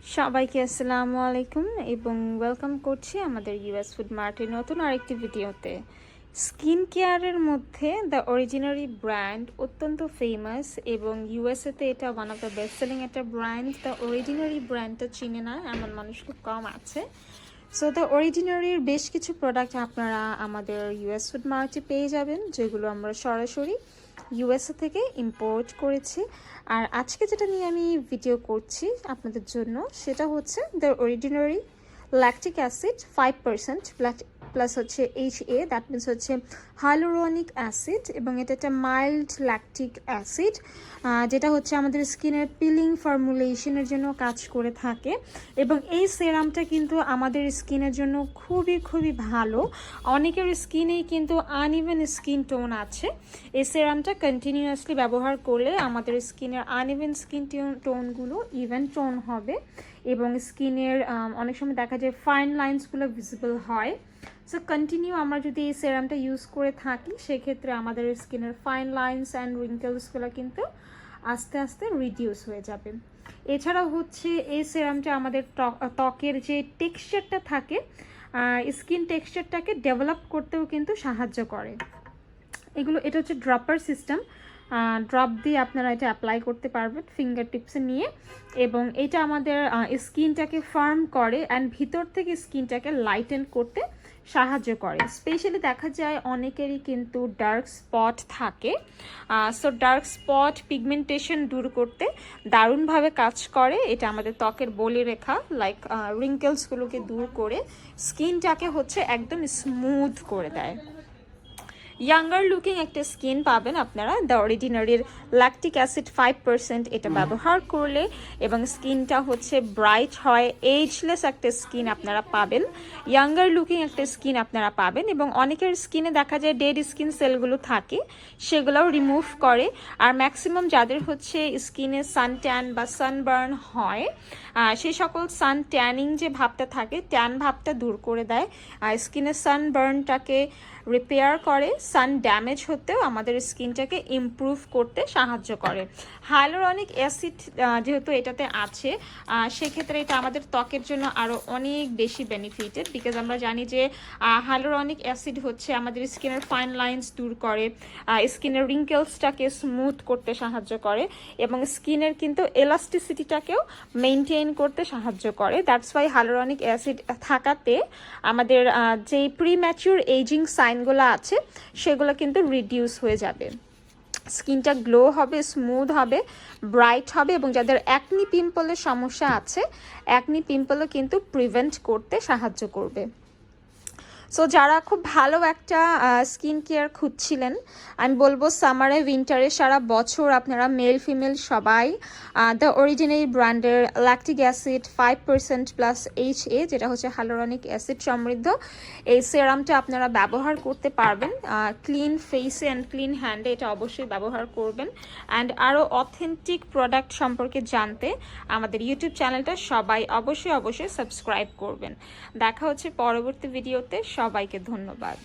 সবাইকে আসসালামু আলাইকুম এবং ওয়েলকাম করছি আমাদের ইউএস ফুড মার্টের নতুন আরেকটি ভিডিওতে। স্কিন কেয়ারের মধ্যে দ্য অরিজিনারি ব্র্যান্ড অত্যন্ত ফেমাস এবং ইউএসএতে এটা one of the best selling একটা ব্র্যান্ড। দ্য অরিজিনারি ব্র্যান্ডটা চিনে না এমন মানুষ খুব কম আছে। সো দ্য অরিজিনারির বেশ কিছু প্রোডাক্ট আপনারা আমাদের ইউএস ফুড মার্টে পেয়ে যাবেন, যেগুলো আমরা সরাসরি ইউএসএ থেকে ইম্পোর্ট করেছি। আর আজকে যেটা নিয়ে আমি ভিডিও করছি আপনাদের জন্য সেটা হচ্ছে দ্য অরিজিনারি ল্যাকটিক অ্যাসিড 5% প্লাস হচ্ছে HA, দ্যাট মিনস হচ্ছে হাইলোরনিক অ্যাসিড, এবং এটা একটা মাইল্ড ল্যাকটিক অ্যাসিড যেটা হচ্ছে আমাদের স্কিনের পিলিং ফর্মুলেশনের জন্য কাজ করে থাকে। এবং এই সেরামটা কিন্তু আমাদের স্কিনের জন্য খুবই ভালো। অনেকের স্কিনেই কিন্তু আনইভেন স্কিন টোন আছে। এই সেরামটা কন্টিনিউয়াসলি ব্যবহার করলে আমাদের স্কিনের আনইভেন স্কিন টোনগুলো ইভেন টোন হবে এবং স্কিনের অনেক সময় দেখা যায় ফাইন লাইন্সগুলো ভিজিবল হয়। সো কন্টিনিউ আমরা যদি এই সেরামটা ইউজ করে থাকি সেক্ষেত্রে আমাদের স্কিনের ফাইন লাইন্স অ্যান্ড রিঙ্কেলসগুলো কিন্তু আস্তে আস্তে রিডিউস হয়ে যাবে। এছাড়াও হচ্ছে এই সেরামটা আমাদের ত্বকের যে টেক্সচারটা থাকে, স্কিন টেক্সচারটাকে ডেভেলপ করতেও কিন্তু সাহায্য করে। এটা হচ্ছে ড্রপার সিস্টেম, ড্রপ দিয়ে আপনারা এটা অ্যাপ্লাই করতে পারবেন ফিঙ্গার টিপসে নিয়ে, এবং এটা আমাদের স্কিনটাকে ফার্ম করে অ্যান্ড ভিতর থেকে স্কিনটাকে লাইটেন করতে সাহায্য করে। স্পেশালি দেখা যায় অনেকেরই কিন্তু ডার্ক স্পট থাকে। সো ডার্ক স্পট পিগমেন্টেশন দূর করতে দারুণভাবে কাজ করে। এটা আমাদের ত্বকের বলিরেখা লাইক রিঙ্কেলসগুলোকে দূর করে স্কিনটাকে হচ্ছে একদম স্মুথ করে দেয়। ইয়াঙ্গার লুকিং একটা স্কিন পাবেন আপনারা দ্য অরিজিনারির ল্যাকটিক অ্যাসিড 5% এটা ব্যবহার করলে, এবং স্কিনটা হচ্ছে ব্রাইট হয়, এজলেস একটা স্কিন আপনারা পাবেন, ইয়াঙ্গার লুকিং একটা স্কিন আপনারা পাবেন। এবং অনেকের স্কিনে দেখা যায় ডেড স্কিন সেলগুলো থাকে, সেগুলোও রিমুভ করে। আর ম্যাক্সিমাম যাদের হচ্ছে স্কিনে সানট্যান বা সানবার্ন হয়, সেই সকল সান ট্যানিং যে ভাবটা থাকে, ট্যান ভাবটা দূর করে দেয়, আর স্কিনের সানবার্নটাকে রিপেয়ার করে, সান ড্যামেজ হতেও আমাদের স্কিনটাকে ইমপ্রুভ করতে সাহায্য করে। হাইলোরনিক অ্যাসিড যেহেতু এটাতে আছে, সেক্ষেত্রে এটা আমাদের ত্বকের জন্য আরও অনেক বেশি বেনিফিটেড, বিকজ আমরা জানি যে হাইলোরনিক অ্যাসিড হচ্ছে আমাদের স্কিনের ফাইন লাইন্স দূর করে, স্কিনের রিঙ্কেলসটাকে স্মুথ করতে সাহায্য করে, এবং স্কিনের কিন্তু এলাস্টিসিটিটাকেও মেনটেন করতে সাহায্য করে। দ্যাটস ওয়াই হাইলোরনিক অ্যাসিড থাকাতে আমাদের যেই প্রিম্যাচিউর এজিং সাইনগুলো আছে সেগুলো কিন্তু রিডিউস হয়ে যাবে, স্কিনটা গ্লো হবে, স্মুথ হবে, ব্রাইট হবে, এবং যাদের অ্যাকনি পিম্পলের সমস্যা আছে অ্যাকনি পিম্পলও কিন্তু প্রিভেন্ট করতে সাহায্য করবে। সো যারা খুব ভালো একটা স্কিন কেয়ার খুঁজছিলেন, আমি বলবো সামারে উইন্টারে সারা বছর আপনারা মেল ফিমেল সবাই দ্য অরিজিনাল ব্র্যান্ডের ল্যাকটিক অ্যাসিড 5% প্লাস HA, যেটা হচ্ছে হাইলোরনিক অ্যাসিড সমৃদ্ধ, এই সেরামটা আপনারা ব্যবহার করতে পারবেন। ক্লিন ফেসে অ্যান্ড ক্লিন হ্যান্ডে এটা অবশ্যই ব্যবহার করবেন। অ্যান্ড আরও অথেন্টিক প্রোডাক্ট সম্পর্কে জানতে আমাদের ইউটিউব চ্যানেলটা সবাই অবশ্যই সাবস্ক্রাইব করবেন। দেখা হচ্ছে পরবর্তী ভিডিওতে। সবাইকে ধন্যবাদ।